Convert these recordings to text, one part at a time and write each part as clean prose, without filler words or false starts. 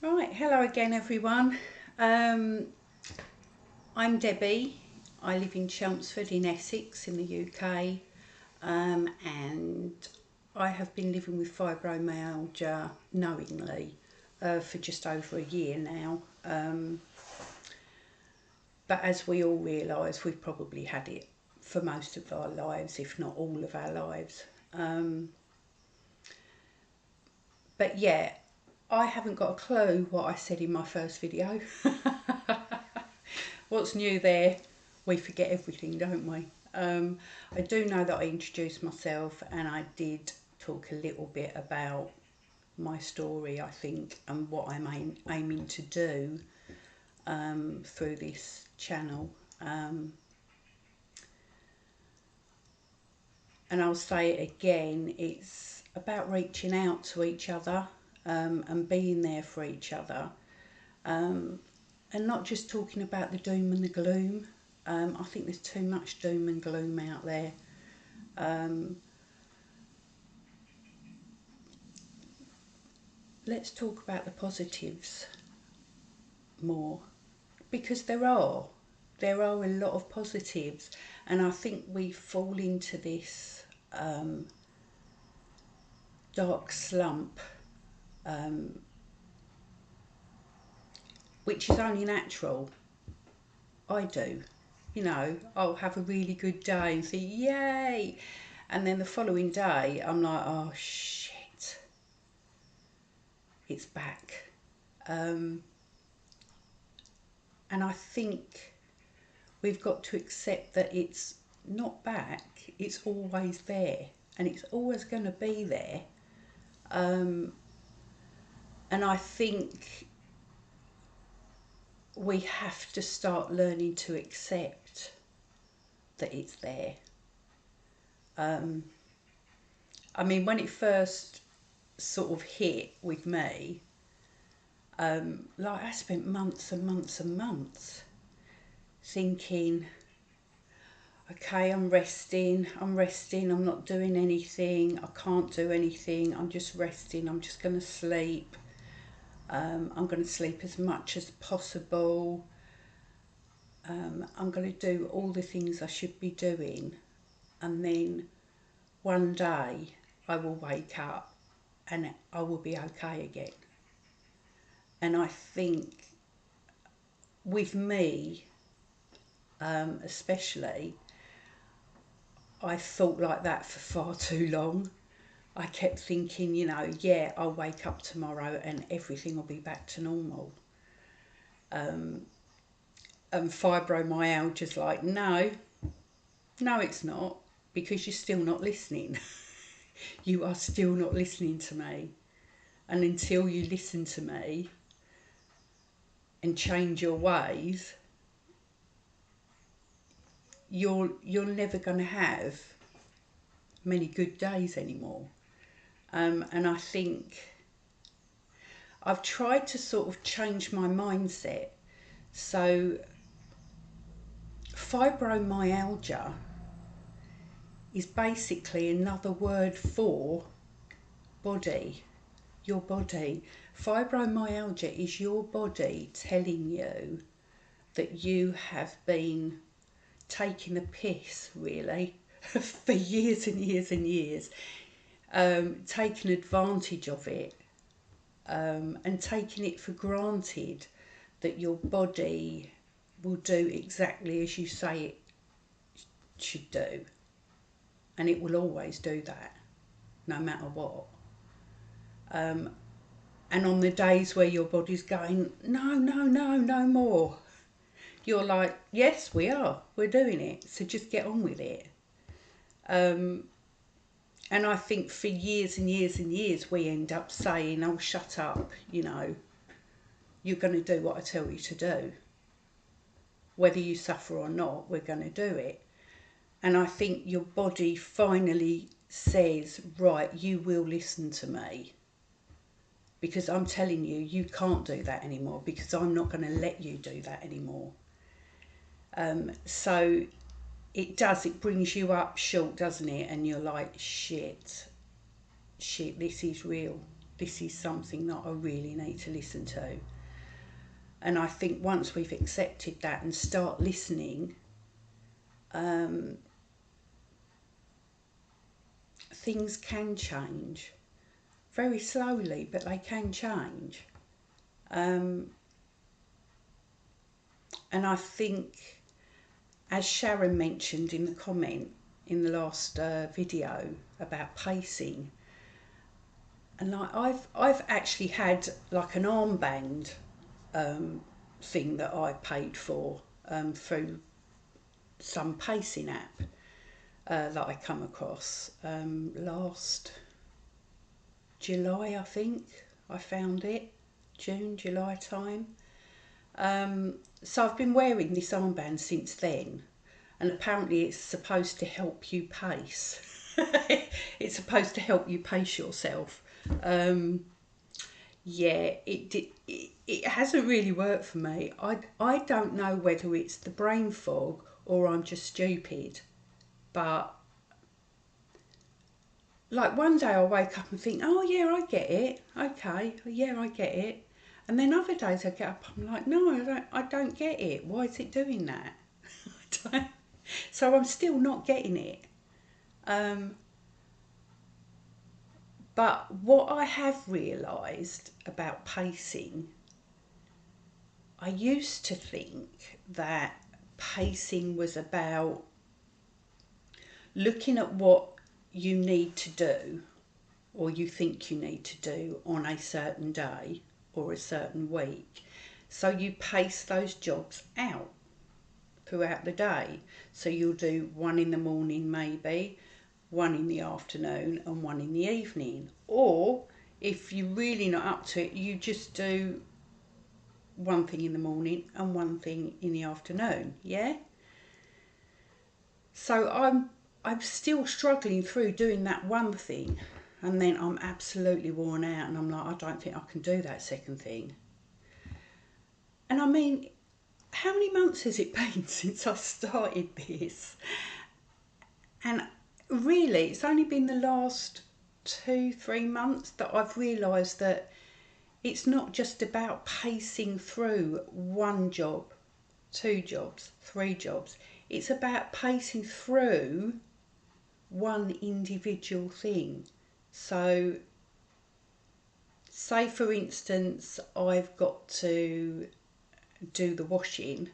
Right, hello again everyone. Um, I'm Debbie. I live in Chelmsford in Essex in the UK, and I have been living with fibromyalgia knowingly for just over a year now. But as we all realise, we've probably had it for most of our lives, if not all of our lives. But yeah, I haven't got a clue what I said in my first video. What's new there? We forget everything, don't we? I do know that I introduced myself and I did talk a little bit about my story, I think, and what I'm aiming to do through this channel. And I'll say it again, it's about reaching out to each other and being there for each other. And not just talking about the doom and the gloom. I think there's too much doom and gloom out there. Let's talk about the positives more, because there are a lot of positives, and I think we fall into this dark slump, which is only natural. I do. I'll have a really good day and think, yay! And then the following day, I'm like, oh shit, it's back. And I think we've got to accept that it's not back, it's always there, and it's always going to be there. And I think we have to start learning to accept that it's there. I mean, when it first sort of hit with me, like I spent months and months and months thinking, okay, I'm resting, I'm not doing anything, I can't do anything, I'm just resting, I'm just going to sleep. I'm going to sleep as much as possible. I'm going to do all the things I should be doing, and then one day I will wake up and I will be okay again. And I think with me, especially, I thought like that for far too long. I kept thinking, yeah, I'll wake up tomorrow and everything will be back to normal. And fibromyalgia's like, no, it's not, because you're still not listening. You are still not listening to me. And until you listen to me and change your ways, you're never going to have many good days anymore. And I think I've tried to sort of change my mindset. So fibromyalgia is basically another word for body, your body. Fibromyalgia is your body telling you that you have been taking the piss, really, for years and years and years, taking advantage of it, and taking it for granted that your body will do exactly as you say it should do, and it will always do that, no matter what. And on the days where your body's going, no more, you're like, yes, we're doing it, so just get on with it. And I think for years and years and years we end up saying, oh, shut up, you're going to do what I tell you to do. Whether you suffer or not, we're going to do it. And I think your body finally says, right, you will listen to me. Because I'm telling you, you can't do that anymore, because I'm not going to let you do that anymore. So it brings you up short, doesn't it? And you're like, shit, this is real. this is something that I really need to listen to. And I think once we've accepted that and start listening, things can change very slowly, but they can change. And I think, as Sharon mentioned in the comment in the last video about pacing, and like I've actually had like an armband thing that I paid for through some pacing app that I come across last July, I think I found it, June, July time. So I've been wearing this armband since then, and apparently it's supposed to help you pace. It's supposed to help you pace yourself. Yeah, it hasn't really worked for me. I don't know whether it's the brain fog or I'm just stupid, but like one day I'll wake up and think, oh yeah, I get it. Okay, yeah, I get it. And then other days I get up, I'm like, no, I don't get it. Why is it doing that? So I'm still not getting it. But what I have realised about pacing, I used to think that pacing was about looking at what you need to do or you think you need to do on a certain day or a certain week. So you pace those jobs out throughout the day. So you'll do one in the morning maybe, one in the afternoon and one in the evening. Or if you're really not up to it, you just do one thing in the morning and one thing in the afternoon, yeah? So I'm still struggling through doing that one thing, and then I'm absolutely worn out and I'm like, I don't think I can do that second thing. And I mean, how many months has it been since I started this? And really, it's only been the last 2-3 months that I've realised that it's not just about pacing through one job, 2 jobs, 3 jobs. It's about pacing through one individual thing. So, say for instance, I've got to do the washing.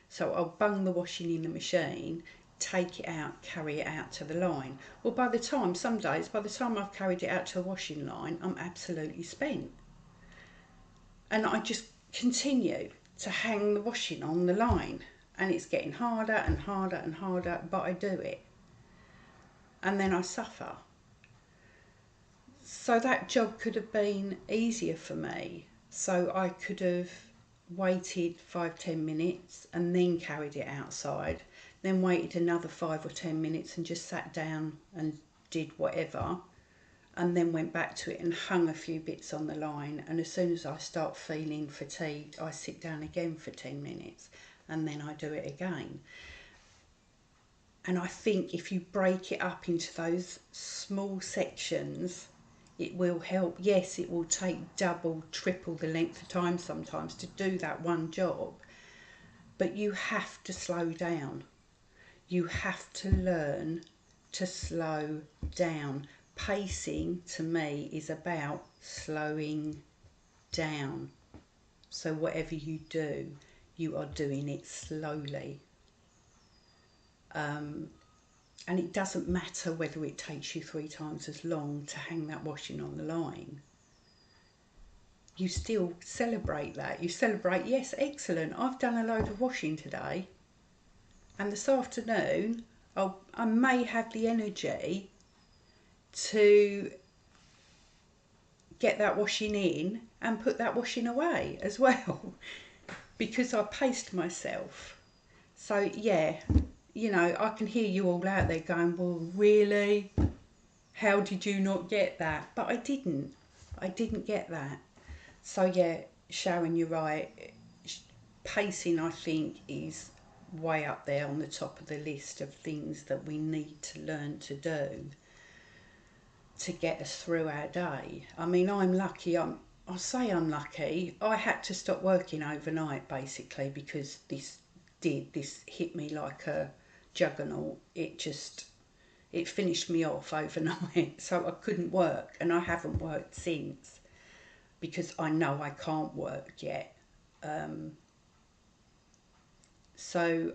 So I'll bung the washing in the machine, take it out, carry it out to the line. Well, some days, by the time I've carried it out to the washing line, I'm absolutely spent. And I just continue to hang the washing on the line. And it's getting harder and harder and harder, but I do it. And then I suffer. So that job could have been easier for me. So I could have waited 5-10 minutes and then carried it outside, then waited another 5 or 10 minutes and just sat down and did whatever, and then went back to it and hung a few bits on the line. And as soon as I start feeling fatigued, I sit down again for 10 minutes and then I do it again. And I think if you break it up into those small sections, it will help. Yes, it will take double, triple the length of time sometimes to do that one job, but you have to slow down. You have to learn to slow down. Pacing to me is about slowing down. So whatever you do, you are doing it slowly. And it doesn't matter whether it takes you 3 times as long to hang that washing on the line. You still celebrate that. You celebrate, yes, excellent, I've done a load of washing today. And this afternoon, I may have the energy to get that washing in and put that washing away as well, because I paced myself. So yeah, you know, I can hear you all out there going, well, really? How did you not get that? But I didn't get that. So yeah, Sharon, you're right. Pacing, I think, is way up there on the top of the list of things that we need to learn to do. to get us through our day. I mean, I'm lucky. I say I'm lucky. I had to stop working overnight basically because this hit me like a juggernaut. It finished me off overnight, so I couldn't work, and I haven't worked since because I know I can't work yet. So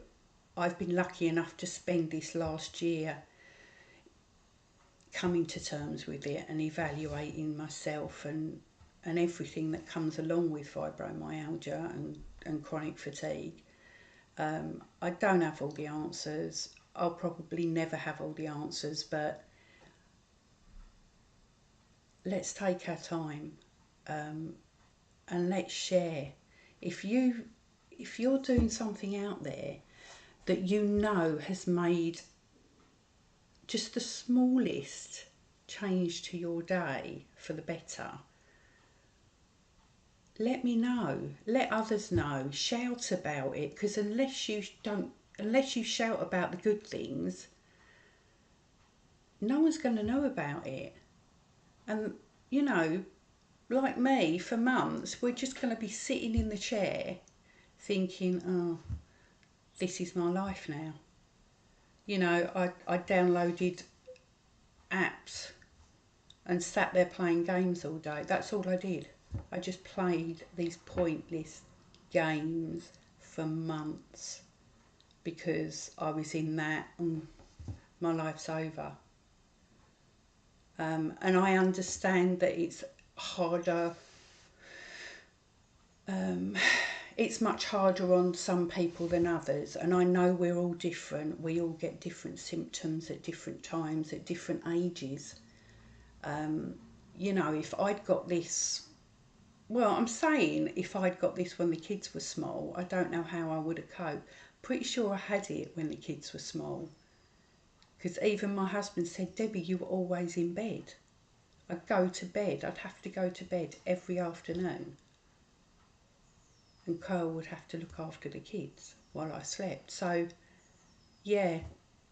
I've been lucky enough to spend this last year coming to terms with it and evaluating myself and everything that comes along with fibromyalgia and chronic fatigue. I don't have all the answers. I'll probably never have all the answers, but let's take our time, and let's share. If you're doing something out there that you know has made just the smallest change to your day for the better, let me know, let others know, shout about it, because unless you shout about the good things, no one's going to know about it. And you know, like me, for months we're just going to be sitting in the chair thinking, oh, this is my life now. You know, I downloaded apps and sat there playing games all day. That's all I did. I just played these pointless games for months because I was in that, my life's over. And I understand that it's harder. It's much harder on some people than others, and I know we're all different. We all get different symptoms at different times, at different ages. You know, if I'd got this, well, I'm saying if I'd got this when the kids were small, I don't know how I would have coped. Pretty sure I had it when the kids were small, because even my husband said, Debbie, you were always in bed. I'd go to bed, I'd have to go to bed every afternoon, and Carl would have to look after the kids while I slept. So yeah,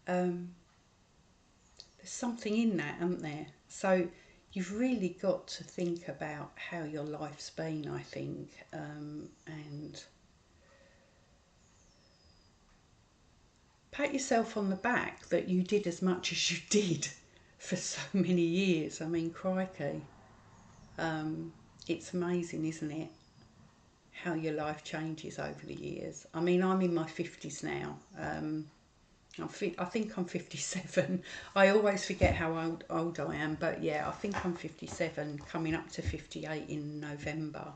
there's something in that, isn't there? So you've really got to think about how your life's been, I think, and pat yourself on the back that you did as much as you did for so many years. I mean, crikey, it's amazing, isn't it, how your life changes over the years. I mean, I'm in my 50s now. I think I'm 57. I always forget how old I am, but yeah, I think I'm 57, coming up to 58 in November.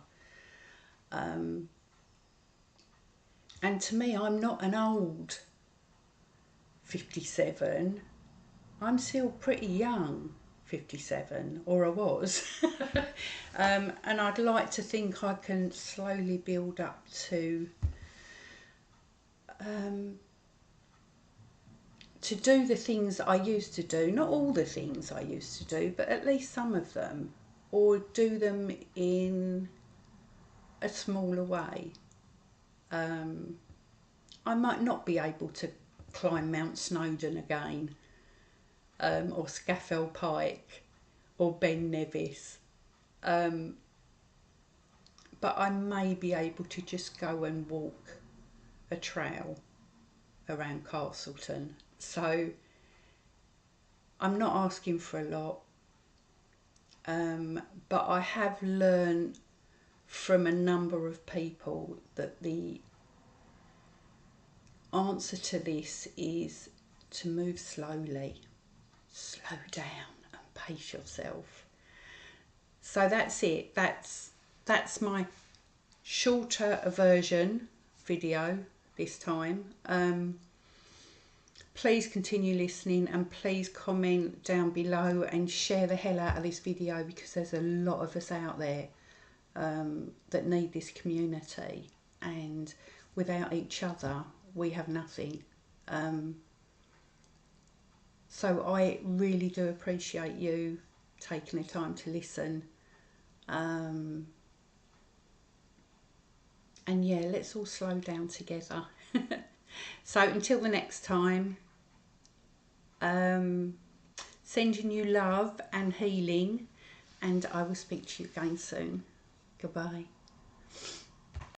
And to me, I'm not an old 57. I'm still pretty young 57, or I was. And I'd like to think I can slowly build up to do the things I used to do, not all the things I used to do, but at least some of them, or do them in a smaller way. I might not be able to climb Mount Snowdon again, or Scafell Pike, or Ben Nevis, but I may be able to just go and walk a trail around Castleton. So I'm not asking for a lot, but I have learned from a number of people that the answer to this is to move slowly, slow down and pace yourself. So that's it. That's my shorter version video this time. Please continue listening, and please comment down below and share the hell out of this video, because there's a lot of us out there that need this community, and without each other we have nothing. So I really do appreciate you taking the time to listen, and yeah, let's all slow down together. So until the next time, sending you love and healing, and I will speak to you again soon. Goodbye.